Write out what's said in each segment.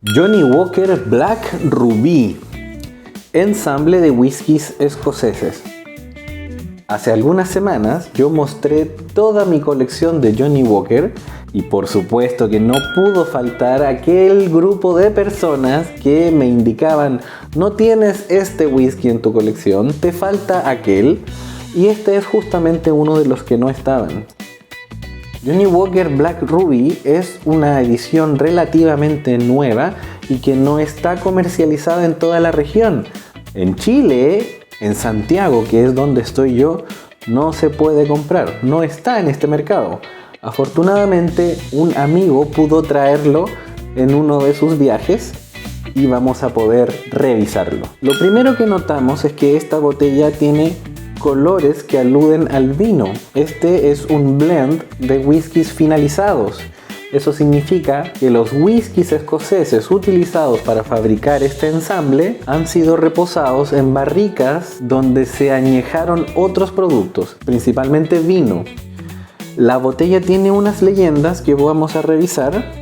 Johnnie Walker Black Ruby, ensamble de whiskies escoceses. Hace algunas semanas yo mostré toda mi colección de Johnnie Walker y por supuesto que no pudo faltar aquel grupo de personas que me indicaban: no tienes este whisky en tu colección, te falta aquel, y este es justamente uno de los que no estaban. Johnnie Walker Black Ruby es una edición relativamente nueva y que no está comercializada en toda la región. En Chile, en Santiago, que es donde estoy yo, no se puede comprar, no está en este mercado. Afortunadamente, un amigo pudo traerlo en uno de sus viajes y vamos a poder revisarlo. Lo primero que notamos es que esta botella tiene colores que aluden al vino. Este es un blend de whiskies finalizados. Eso significa que los whiskies escoceses utilizados para fabricar este ensamble han sido reposados en barricas donde se añejaron otros productos, principalmente vino. La botella tiene unas leyendas que vamos a revisar,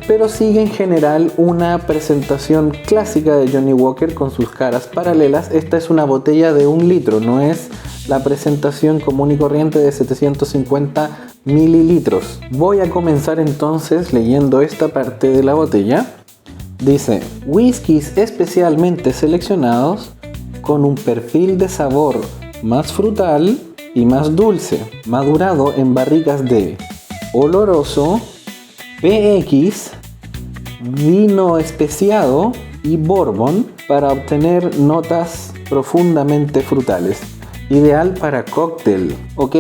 pero sigue en general una presentación clásica de Johnnie Walker con sus caras paralelas. Esta es una botella de 1 litro, no es la presentación común y corriente de 750 mililitros. Voy a comenzar entonces leyendo esta parte de la botella. Dice: whiskies especialmente seleccionados con un perfil de sabor más frutal y más dulce, madurado en barricas de oloroso, PX, vino especiado y bourbon para obtener notas profundamente frutales. Ideal para cóctel. Ok,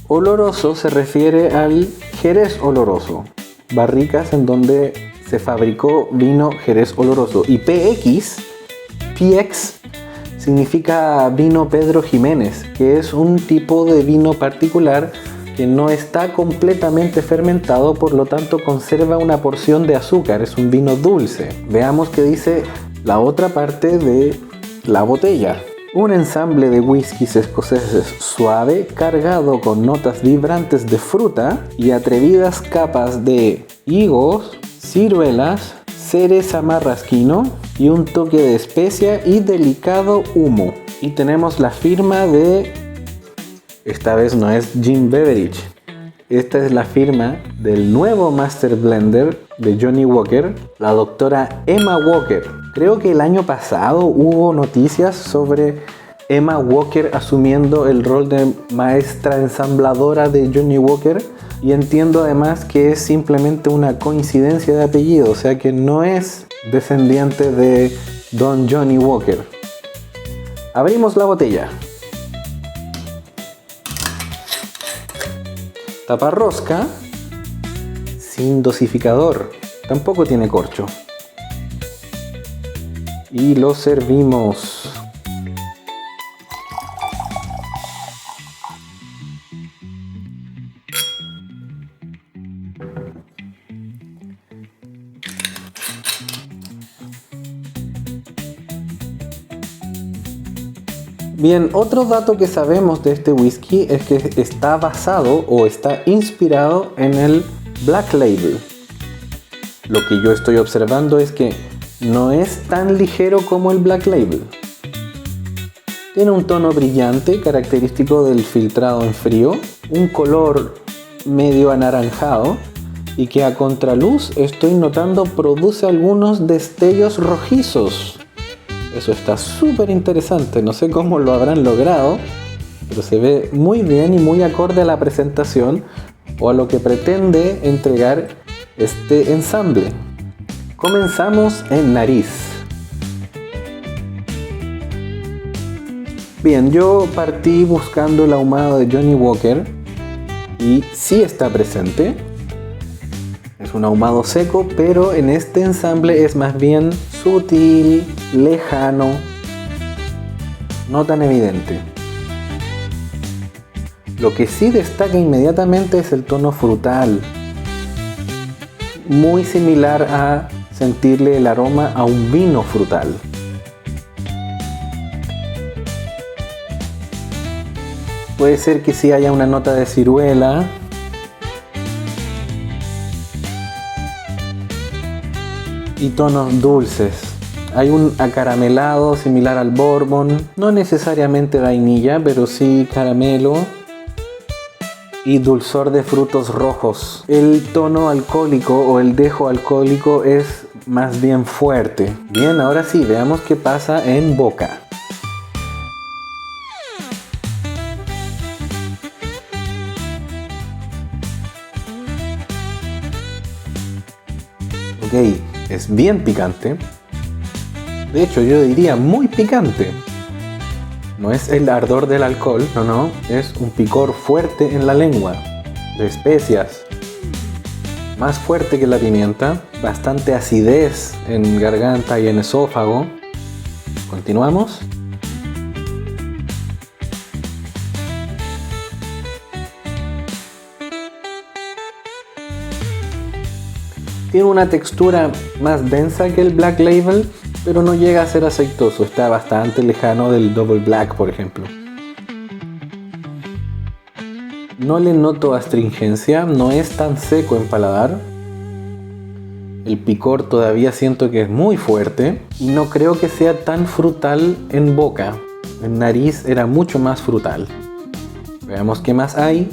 oloroso se refiere al Jerez oloroso, barricas en donde se fabricó vino Jerez oloroso. Y PX significa vino Pedro Jiménez, que es un tipo de vino particular que no está completamente fermentado, por lo tanto conserva una porción de azúcar, es un vino dulce. Veamos qué dice la otra parte de la botella. Un ensamble de whiskies escoceses suave, cargado con notas vibrantes de fruta y atrevidas capas de higos, ciruelas, cereza marrasquino y un toque de especia y delicado humo. Y tenemos la firma de... Esta vez no es Jim Beveridge. Esta es la firma del nuevo Master Blender de Johnnie Walker, la doctora Emma Walker. Creo que el año pasado hubo noticias sobre Emma Walker asumiendo el rol de maestra ensambladora de Johnnie Walker, y entiendo además que es simplemente una coincidencia de apellido, o sea que no es descendiente de Don Johnnie Walker. Abrimos la botella. Taparrosca, sin dosificador, tampoco tiene corcho. Y lo servimos. Bien, otro dato que sabemos de este whisky es que está basado o está inspirado en el Black Label. Lo que yo estoy observando es que no es tan ligero como el Black Label. Tiene un tono brillante característico del filtrado en frío, un color medio anaranjado y que a contraluz estoy notando produce algunos destellos rojizos. Eso está súper interesante, no sé cómo lo habrán logrado, pero se ve muy bien y muy acorde a la presentación o a lo que pretende entregar este ensamble. Comenzamos en nariz. Bien, yo partí buscando el ahumado de Johnnie Walker y sí está presente. Es un ahumado seco, pero en este ensamble es más bien sutil, lejano, no tan evidente. Lo que sí destaca inmediatamente es el tono frutal, muy similar a sentirle el aroma a un vino frutal. Puede ser que sí haya una nota de ciruela, y tonos dulces. Hay un acaramelado similar al bourbon, no necesariamente vainilla, pero sí caramelo y dulzor de frutos rojos. El tono alcohólico o el dejo alcohólico es más bien fuerte. Bien, ahora sí, veamos qué pasa en boca. Ok, es bien picante. De hecho, yo diría muy picante. No es el ardor del alcohol, no, es un picor fuerte en la lengua, de especias. Más fuerte que la pimienta, bastante acidez en garganta y en esófago. Continuamos. Tiene una textura más densa que el Black Label, pero no llega a ser aceitoso, está bastante lejano del Double Black, por ejemplo. No le noto astringencia, no es tan seco en paladar. El picor todavía siento que es muy fuerte y no creo que sea tan frutal en boca. En nariz era mucho más frutal. Veamos qué más hay.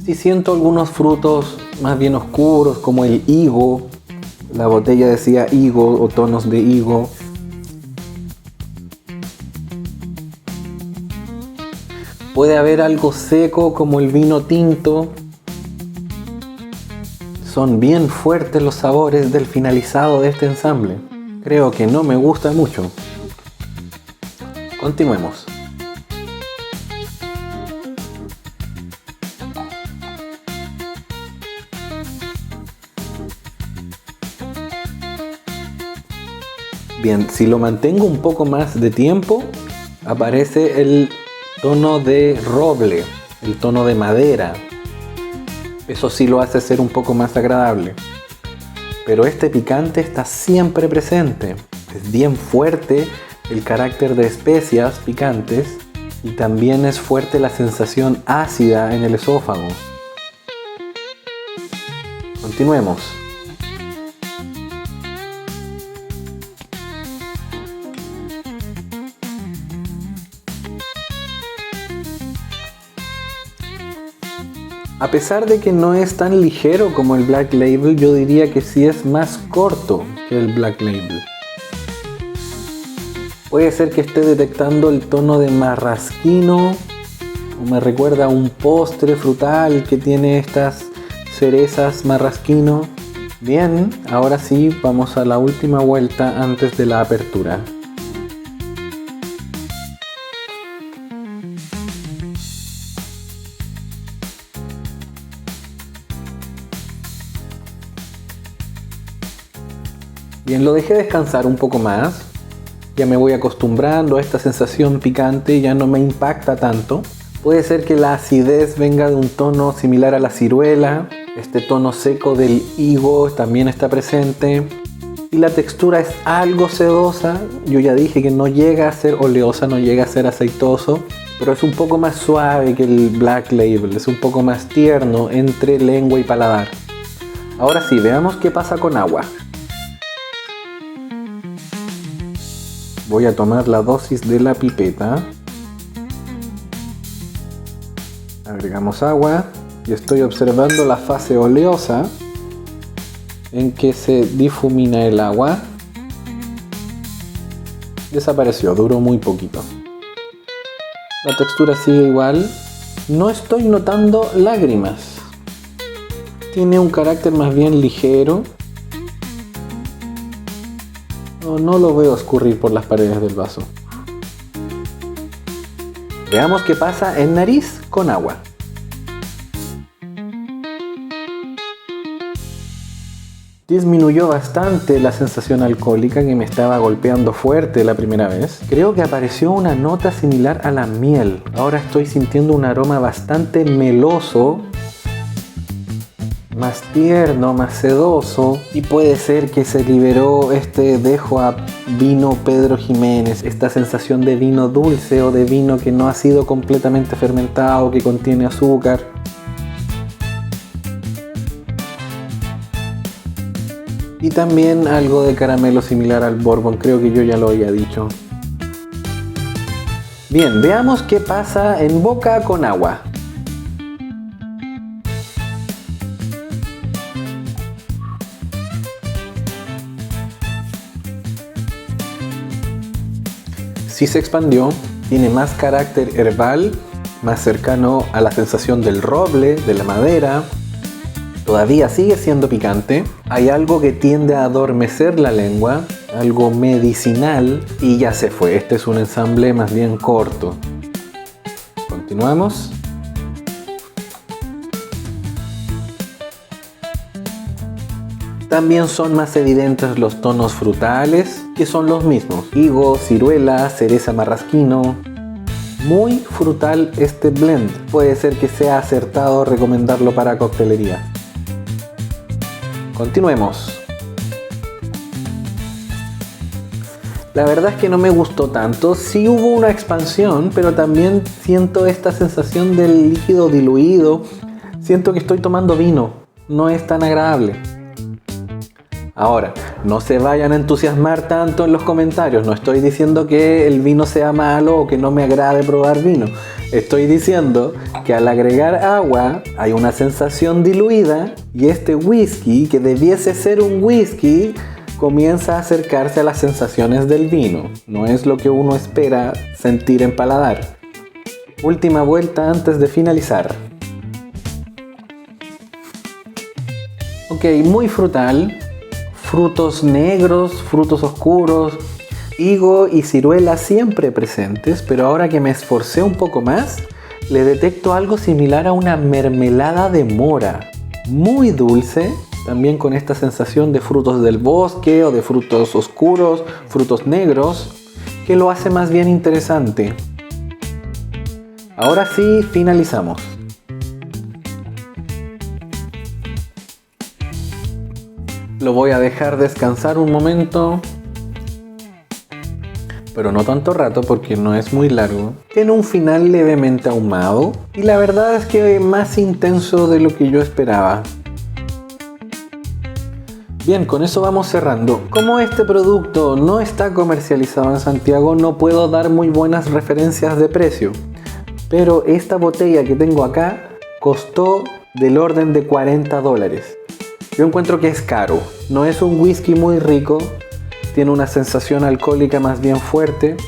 Sí siento algunos frutos más bien oscuros como el higo. La botella decía higo o tonos de higo. Puede haber algo seco como el vino tinto. Son bien fuertes los sabores del finalizado de este ensamble. Creo que no me gusta mucho. Continuemos. Bien, si lo mantengo un poco más de tiempo, aparece el tono de roble, el tono de madera. Eso sí lo hace ser un poco más agradable. Pero este picante está siempre presente. Es bien fuerte el carácter de especias picantes y también es fuerte la sensación ácida en el esófago. Continuemos. A pesar de que no es tan ligero como el Black Label, yo diría que sí es más corto que el Black Label. Puede ser que esté detectando el tono de marrasquino, o me recuerda a un postre frutal que tiene estas cerezas marrasquino. Bien, ahora sí vamos a la última vuelta antes de la apertura. Bien, lo dejé descansar un poco más. Ya me voy acostumbrando a esta sensación picante, ya no me impacta tanto. Puede ser que la acidez venga de un tono similar a la ciruela. Este tono seco del higo también está presente. Y la textura es algo sedosa. Yo ya dije que no llega a ser oleosa, no llega a ser aceitoso. Pero es un poco más suave que el Black Label. Es un poco más tierno entre lengua y paladar. Ahora sí, veamos qué pasa con agua. Voy a tomar la dosis de la pipeta. Agregamos agua y estoy observando la fase oleosa en que se difumina el agua. Desapareció, duró muy poquito. La textura sigue igual. No estoy notando lágrimas. Tiene un carácter más bien ligero. No lo veo escurrir por las paredes del vaso. Veamos qué pasa en nariz con agua. Disminuyó bastante la sensación alcohólica que me estaba golpeando fuerte la primera vez. Creo que apareció una nota similar a la miel. Ahora estoy sintiendo un aroma bastante meloso más tierno, más sedoso, y puede ser que se liberó este dejo a vino Pedro Jiménez, esta sensación de vino dulce o de vino que no ha sido completamente fermentado, que contiene azúcar. Y también algo de caramelo similar al Bourbon, creo que yo ya lo había dicho. Bien, veamos qué pasa en boca con agua. Sí se expandió, tiene más carácter herbal, más cercano a la sensación del roble, de la madera. Todavía sigue siendo picante. Hay algo que tiende a adormecer la lengua, algo medicinal, y ya se fue. Este es un ensamble más bien corto. Continuamos. También son más evidentes los tonos frutales, que son los mismos: higo, ciruela, cereza marrasquino. Muy frutal este blend. Puede ser que sea acertado recomendarlo para coctelería. Continuemos. La verdad es que no me gustó tanto. Sí hubo una expansión, pero también siento esta sensación del líquido diluido. Siento que estoy tomando vino. No es tan agradable. Ahora, no se vayan a entusiasmar tanto en los comentarios. No estoy diciendo que el vino sea malo o que no me agrade probar vino. Estoy diciendo que al agregar agua hay una sensación diluida y este whisky, que debiese ser un whisky, comienza a acercarse a las sensaciones del vino. No es lo que uno espera sentir en paladar. Última vuelta antes de finalizar. Ok, muy frutal. Frutos negros, frutos oscuros, higo y ciruela siempre presentes, pero ahora que me esforcé un poco más, le detecto algo similar a una mermelada de mora. Muy dulce, también con esta sensación de frutos del bosque o de frutos oscuros, frutos negros, que lo hace más bien interesante. Ahora sí, finalizamos. Lo voy a dejar descansar un momento, pero no tanto rato porque no es muy largo. Tiene un final levemente ahumado y la verdad es que más intenso de lo que yo esperaba. Bien, con eso vamos cerrando. Como este producto no está comercializado en Santiago, no puedo dar muy buenas referencias de precio. Pero esta botella que tengo acá costó del orden de $40. Yo encuentro que es caro. No es un whisky muy rico. Tiene una sensación alcohólica más bien fuerte.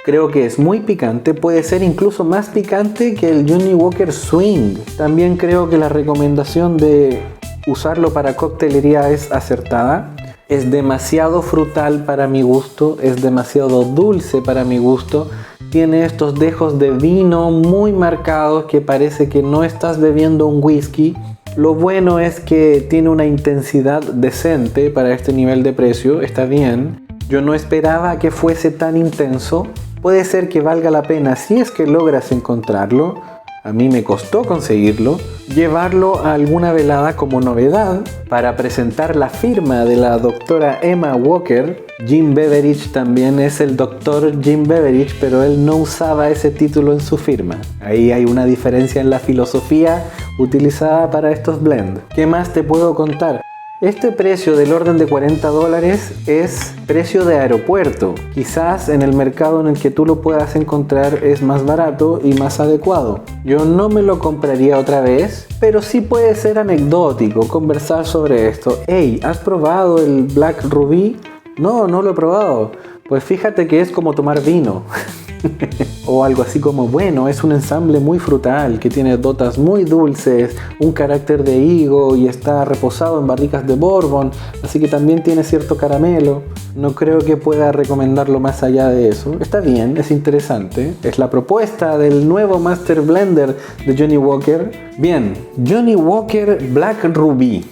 Creo que es muy picante. Puede ser incluso más picante que el Johnnie Walker Swing. También creo que la recomendación de usarlo para coctelería es acertada. Es demasiado frutal para mi gusto. Es demasiado dulce para mi gusto. Tiene estos dejos de vino muy marcados que parece que no estás bebiendo un whisky. Lo bueno es que tiene una intensidad decente para este nivel de precio, está bien. Yo no esperaba que fuese tan intenso. Puede ser que valga la pena, si es que logras encontrarlo. A mí me costó conseguirlo. Llevarlo a alguna velada como novedad para presentar la firma de la doctora Emma Walker. Jim Beveridge también es el doctor Jim Beveridge, pero él no usaba ese título en su firma. Ahí hay una diferencia en la filosofía utilizada para estos blends. ¿Qué más te puedo contar? Este precio del orden de $40 es precio de aeropuerto. Quizás en el mercado en el que tú lo puedas encontrar es más barato y más adecuado. Yo no me lo compraría otra vez, pero sí puede ser anecdótico conversar sobre esto. Hey, ¿has probado el Black Ruby? No, no lo he probado. Pues fíjate que es como tomar vino. O algo así como, bueno, es un ensamble muy frutal que tiene notas muy dulces, un carácter de higo y está reposado en barricas de Bourbon, así que también tiene cierto caramelo. No creo que pueda recomendarlo más allá de eso. Está bien, es interesante. Es la propuesta del nuevo Master Blender de Johnnie Walker. Bien, Johnnie Walker Black Ruby.